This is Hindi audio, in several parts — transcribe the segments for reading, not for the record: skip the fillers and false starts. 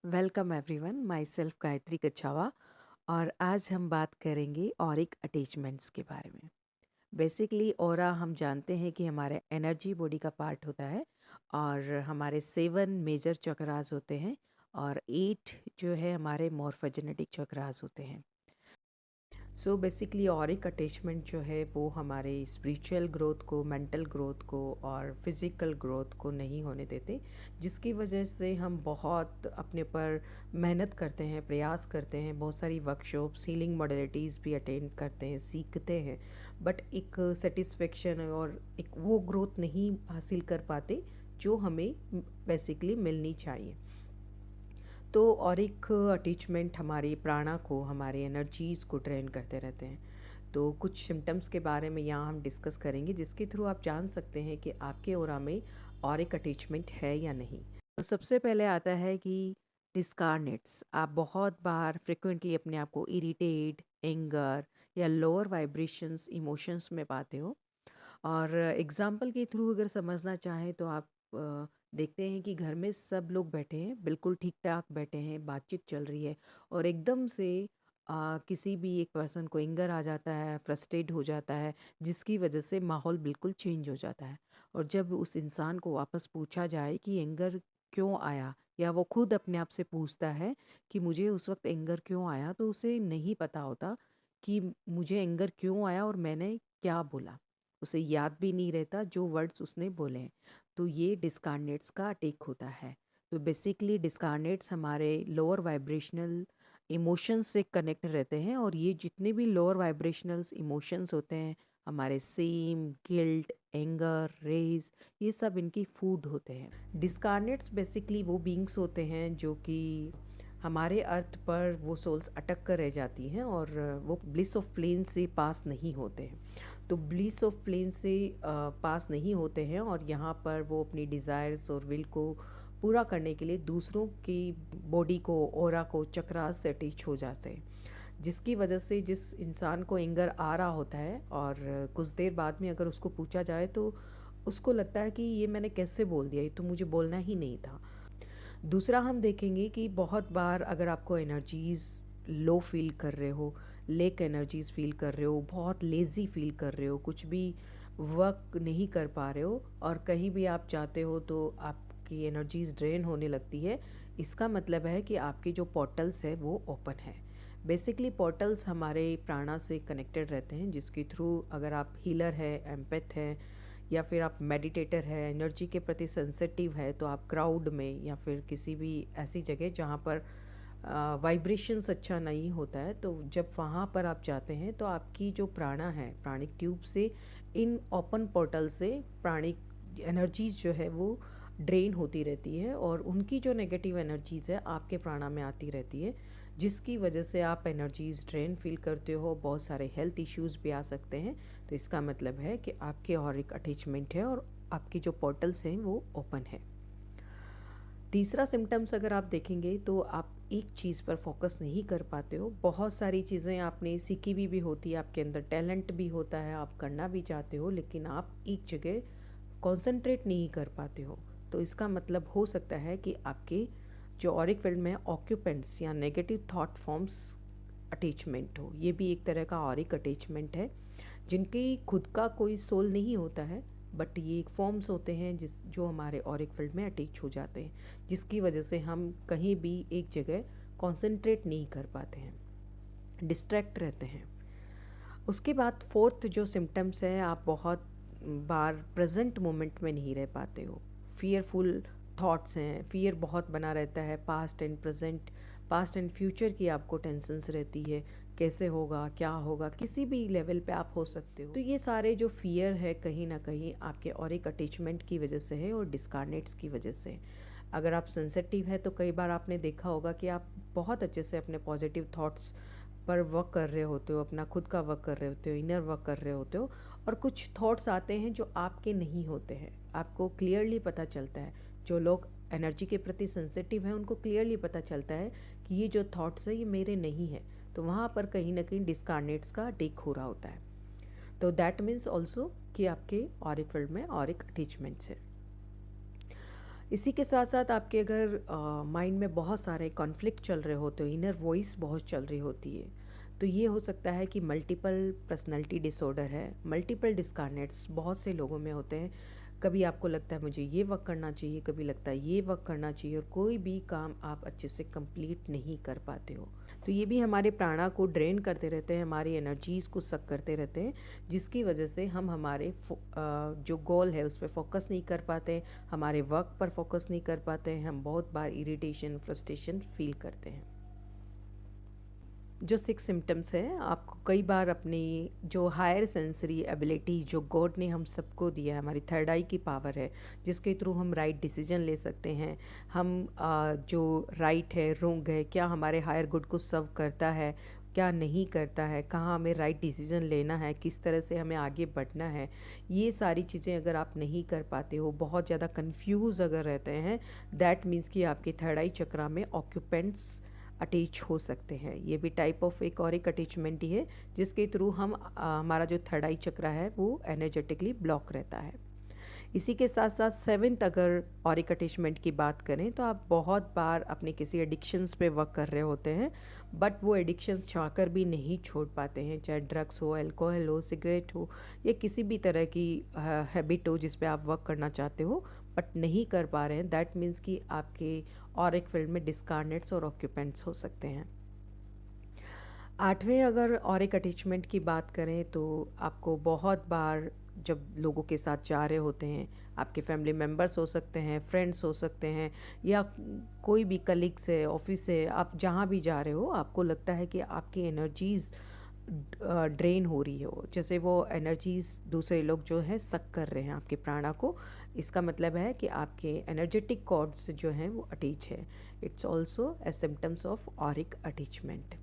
Welcome everyone, my self Gayatri Kachhawa. और आज हम बात करेंगे ऑरिक अटैचमेंट्स के बारे में। बेसिकली ऑरा हम जानते हैं कि हमारे एनर्जी बॉडी का पार्ट होता है और हमारे 7 मेजर चक्रास होते हैं और 8 जो है हमारे मॉर्फोजेनेटिक चक्रास होते हैं। सो बेसिकली ऑरिक अटैचमेंट जो है वो हमारे स्पिरिचुअल ग्रोथ को, मेंटल ग्रोथ को और फिज़िकल ग्रोथ को नहीं होने देते, जिसकी वजह से हम बहुत अपने पर मेहनत करते हैं, प्रयास करते हैं, बहुत सारी वर्कशॉप्स, हीलिंग मॉडलिटीज़ भी अटेंड करते हैं, सीखते हैं, बट एक सेटिस्फेक्शन और एक वो ग्रोथ नहीं हासिल कर पाते जो हमें बेसिकली मिलनी चाहिए। तो और एक अटैचमेंट हमारे प्राणा को, हमारे एनर्जीज़ को ड्रेन करते रहते हैं। तो कुछ सिम्टम्स के बारे में यहाँ हम डिस्कस करेंगे, जिसके थ्रू आप जान सकते हैं कि आपके ऑरा में और एक अटैचमेंट है या नहीं। तो सबसे पहले आता है कि डिस्कार्नेट्स। आप बहुत बार फ्रिक्वेंटली अपने आप को इरिटेट, एंगर या लोअर वाइब्रेशंस इमोशंस में पाते हो। और एग्ज़ाम्पल के थ्रू अगर समझना चाहें तो आप देखते हैं कि घर में सब लोग बैठे हैं, बिल्कुल ठीक-ठाक बैठे हैं, बातचीत चल रही है और एकदम से किसी भी एक पर्सन को एंगर आ जाता है, फ्रस्ट्रेट हो जाता है, जिसकी वजह से माहौल बिल्कुल चेंज हो जाता है। और जब उस इंसान को वापस पूछा जाए कि एंगर क्यों आया, या वो खुद अपने आप से पूछता है कि मुझे उस वक़्त एंगर क्यों आया, तो उसे नहीं पता होता कि मुझे एंगर क्यों आया और मैंने क्या बोला। उसे याद भी नहीं रहता जो वर्ड्स उसने बोले हैं। तो ये डिस्कार्नेट्स का अटैक होता है। तो बेसिकली डिस्कार्नेट्स हमारे लोअर वाइब्रेशनल इमोशंस से कनेक्ट रहते हैं और ये जितने भी लोअर वाइब्रेशनल्स इमोशंस होते हैं, हमारे सेम, गिल्ट, एंगर, रेज, ये सब इनकी फूड होते हैं। डिस्कार्नेट्स बेसिकली वो बींग्स होते हैं जो कि हमारे अर्थ पर वो सोल्स अटक कर रह जाती हैं और वो ब्लिस ऑफ प्लेन से पास नहीं होते हैं। तो ब्लिस ऑफ प्लेन से पास नहीं होते हैं और यहाँ पर वो अपनी डिज़ायर्स और विल को पूरा करने के लिए दूसरों की बॉडी को, ऑरा को, चक्रास से अटैच हो जाते हैं, जिसकी वजह से जिस इंसान को एंगर आ रहा होता है और कुछ देर बाद में अगर उसको पूछा जाए तो उसको लगता है कि ये मैंने कैसे बोल दिया, ये तो मुझे बोलना ही नहीं था। दूसरा हम देखेंगे कि बहुत बार अगर आपको एनर्जीज़ लो फील कर रहे हो, लेक एनर्जीज़ फील कर रहे हो, बहुत लेज़ी फील कर रहे हो, कुछ भी वर्क नहीं कर पा रहे हो और कहीं भी आप जाते हो तो आपकी एनर्जीज़ ड्रेन होने लगती है, इसका मतलब है कि आपके जो पोर्टल्स है वो ओपन है। बेसिकली पोर्टल्स हमारे प्राणा से कनेक्टेड रहते हैं, जिसके थ्रू अगर आप हीलर है, एम्पैथ है या फिर आप मेडिटेटर है, एनर्जी के प्रति सेंसिटिव है, तो आप क्राउड में या फिर किसी भी ऐसी जगह जहाँ पर वाइब्रेशंस अच्छा नहीं होता है, तो जब वहाँ पर आप जाते हैं तो आपकी जो प्राणा है, प्राणिक ट्यूब से इन ओपन पोर्टल से प्राणिक एनर्जीज जो है वो ड्रेन होती रहती है और उनकी जो नेगेटिव एनर्जीज़ है आपके प्राणा में आती रहती है, जिसकी वजह से आप एनर्जीज ड्रेन फील करते हो, बहुत सारे हेल्थ इश्यूज़ भी आ सकते हैं। तो इसका मतलब है कि आपके और एक अटैचमेंट है और आपके जो पोर्टल्स हैं वो ओपन है। तीसरा सिम्टम्स अगर आप देखेंगे तो आप एक चीज़ पर फोकस नहीं कर पाते हो, बहुत सारी चीज़ें आपने सीखी भी होती है, आपके अंदर टैलेंट भी होता है, आप करना भी चाहते हो, लेकिन आप एक जगह कॉन्सेंट्रेट नहीं कर पाते हो। तो इसका मतलब हो सकता है कि आपके जो ऑरिक फील्ड में ऑक्यूपेंट्स या नेगेटिव थॉट फॉर्म्स अटैचमेंट हो। ये भी एक तरह का ऑरिक अटैचमेंट है, जिनकी खुद का कोई सोल नहीं होता है, बट ये एक फॉर्म्स होते हैं जो हमारे ऑरिक फील्ड में अटैच हो जाते हैं, जिसकी वजह से हम कहीं भी एक जगह कॉन्सेंट्रेट नहीं कर पाते हैं, डिस्ट्रैक्ट रहते हैं। उसके बाद फोर्थ जो सिम्टम्स है, आप बहुत बार प्रेजेंट मोमेंट में नहीं रह पाते हो, फियरफुल थॉट्स हैं, फियर बहुत बना रहता है, past and present, past and future की आपको टेंशन्स रहती है, कैसे होगा, क्या होगा, किसी भी लेवल पे आप हो सकते हो। तो ये सारे जो फियर है कहीं ना कहीं आपके और एक अटैचमेंट की वजह से है और डिस्कार्नेट्स की वजह से। अगर आप सेंसिटिव है तो कई बार आपने देखा होगा कि आप बहुत अच्छे से अपने पॉजिटिव थॉट्स पर वर्क कर रहे होते हो, अपना खुद का वर्क कर रहे होते हो, इनर वर्क कर रहे होते हो, और कुछ थॉट्स आते हैं जो आपके नहीं होते हैं, आपको क्लियरली पता चलता है। जो लोग एनर्जी के प्रति सेंसिटिव हैं उनको क्लियरली पता चलता है कि ये जो थॉट्स है ये मेरे नहीं है, तो वहाँ पर कहीं ना कहीं डिस्कार्नेट्स का अटैक हो रहा होता है। तो दैट मीन्स ऑल्सो कि आपके ऑरिक फील्ड में ऑरिक अटैचमेंट्स है। इसी के साथ-साथ आपके अगर माइंड में बहुत सारे कॉन्फ्लिक्ट चल रहे होते हो, इनर वॉइस बहुत चल रही होती है, तो ये हो सकता है कि मल्टीपल पर्सनैलिटी डिसऑर्डर है। मल्टीपल डिस्कार्नेट्स बहुत से लोगों में होते हैं। कभी आपको लगता है मुझे ये वर्क करना चाहिए, कभी लगता है ये वर्क करना चाहिए और कोई भी काम आप अच्छे से कंप्लीट नहीं कर पाते हो। तो ये भी हमारे प्राणा को ड्रेन करते रहते हैं, हमारी एनर्जीज़ को सक करते रहते हैं, जिसकी वजह से हम हमारे जो गोल है उस पर फोकस नहीं कर पाते, हमारे वर्क पर फोकस नहीं कर पाते हैं, हम बहुत बार इरिटेशन फ्रस्ट्रेशन फील करते हैं। जो 6 सिम्पटम्स हैं आपको कई बार अपनी जो हायर सेंसरी एबिलिटी जो गॉड ने हम सबको दिया है, हमारी थर्ड आई की पावर है, जिसके थ्रू हम राइट डिसीजन ले सकते हैं। हम जो राइट है रॉन्ग है, क्या हमारे हायर गुड को सर्व करता है, क्या नहीं करता है, कहाँ हमें राइट डिसीजन लेना है, किस तरह से हमें आगे बढ़ना है, ये सारी चीज़ें अगर आप नहीं कर पाते हो, बहुत ज़्यादा कंफ्यूज अगर रहते हैं, दैट मीन्स कि आपके थर्ड आई चक्रा में ऑक्यूपेंट्स अटैच हो सकते हैं। ये भी टाइप ऑफ एक और एक अटैचमेंट ही है, जिसके थ्रू हम हमारा जो थर्ड आई चक्र है वो एनर्जेटिकली ब्लॉक रहता है। इसी के साथ साथ सेवेंथ अगर और एक अटैचमेंट की बात करें तो आप बहुत बार अपने किसी एडिक्शंस पे वर्क कर रहे होते हैं, बट वो एडिक्शंस चाहकर भी नहीं छोड़ पाते हैं, चाहे ड्रग्स हो, अल्कोहल हो, सिगरेट हो या किसी भी तरह की हैबिट हो जिस पे आप वर्क करना चाहते हो बट नहीं कर पा रहे हैं। दैट मीन्स कि आपके और एक फील्ड में डिस्कार्नेट्स और ऑक्यूपेंट्स हो सकते हैं। आठवें अगर और एक अटैचमेंट की बात करें तो आपको बहुत बार जब लोगों के साथ जा रहे होते हैं, आपके फैमिली मेम्बर्स हो सकते हैं, फ्रेंड्स हो सकते हैं या कोई भी कलीग से, ऑफिस से, आप जहाँ भी जा रहे हो आपको लगता है कि आपकी एनर्जीज़ ड्रेन हो रही हो, जैसे वो एनर्जीज़ दूसरे लोग जो हैं सक कर रहे हैं आपके प्राणा को। इसका मतलब है कि आपके एनर्जेटिक कॉर्ड्स जो हैं वो अटैच है। It's also a symptoms of Auric attachment.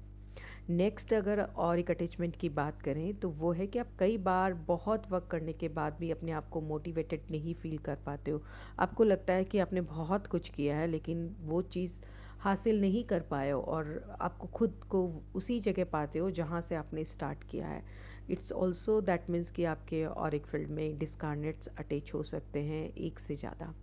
Next अगर और एक अटैचमेंट की बात करें तो वो है कि आप कई बार बहुत वर्क करने के बाद भी अपने आप को मोटिवेटेड नहीं फील कर पाते हो। आपको लगता है कि आपने बहुत कुछ किया है लेकिन वो चीज़ हासिल नहीं कर पाए हो और आपको खुद को उसी जगह पाते हो जहाँ से आपने स्टार्ट किया है। इट्स ऑल्सो दैट मीन्स कि आपके और एक फील्ड में डिस्कार्नेट्स अटैच हो सकते हैं एक से ज़्यादा।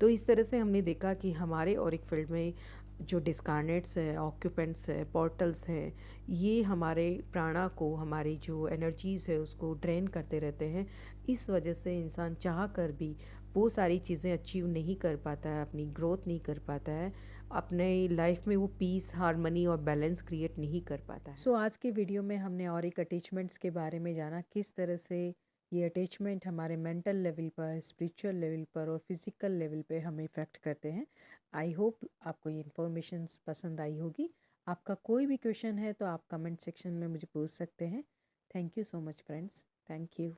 तो इस तरह से हमने देखा कि हमारे ऑरिक फील्ड में जो डिस्कार्नेट्स है, ऑक्यूपेंट्स है, पोर्टल्स हैं, ये हमारे प्राणा को, हमारी जो एनर्जीज़ है उसको ड्रेन करते रहते हैं। इस वजह से इंसान चाह कर भी वो सारी चीज़ें अचीव नहीं कर पाता है, अपनी ग्रोथ नहीं कर पाता है, अपने लाइफ में वो पीस, हार्मनी और बैलेंस क्रिएट नहीं कर पाता है। सो आज के वीडियो में हमने और एक अटैचमेंट्स के बारे में जाना, किस तरह से ये अटैचमेंट हमारे मेंटल लेवल पर, स्पिरिचुअल लेवल पर और फिज़िकल लेवल पे हमें इफ़ेक्ट करते हैं। आई होप आपको ये इन्फॉर्मेशन पसंद आई होगी। आपका कोई भी क्वेश्चन है तो आप कमेंट सेक्शन में मुझे पूछ सकते हैं। Thank you so much friends. Thank you.